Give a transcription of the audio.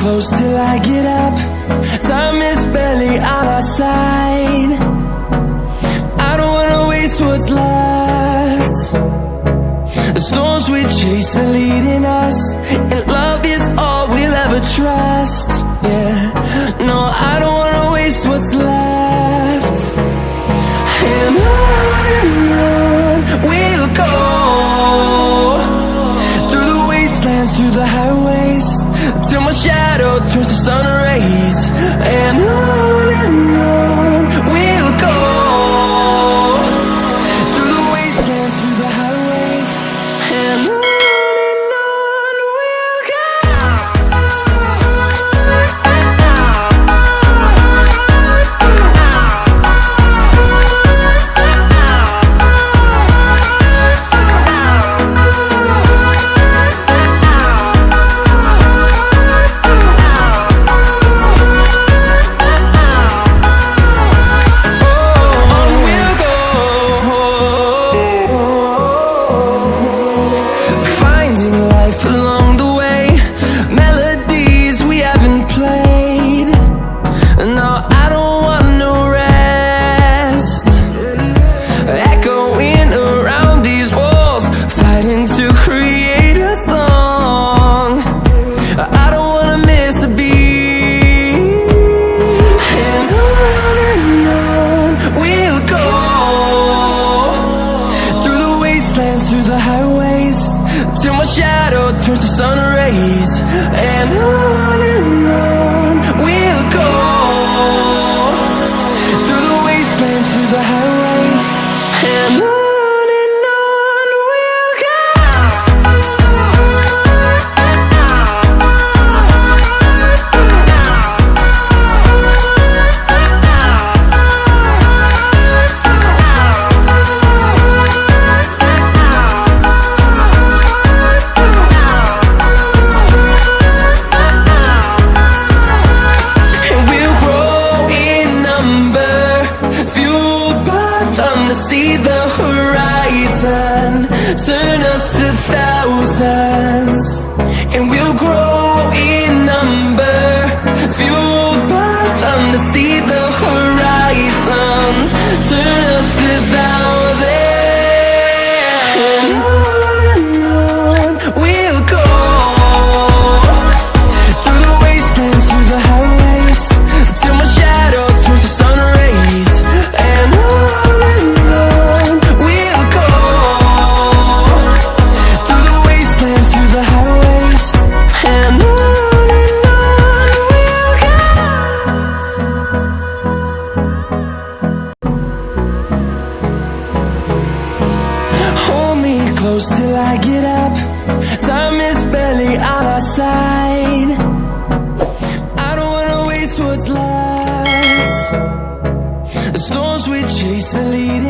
close till I get up. Time is barely on our side. I don't wanna waste what's left. The storms we chase are leading us, and love is all we'll ever trust. Yeah, no, I don't wanna waste what's left. And on we'll go, through the wastelands, through the highways, till my shadow turns to sun rays. And on we'll go, through the wastelands, through the highways, and on we'll go. Through the highways, till my shadow turns to sun rays. And on we'll go, through the wastelands, through the highways, and on we'll go. See the horizon, turn us to thousands, and we'll grow in number, fueled by them to see the horizon, turn us to thousands. And on we'll go, through the wastelands, through the highways, till my shadow turns to sun rays. And close till I get up. Time is barely on our side. I don't wanna waste what's left. The storms we chase are leading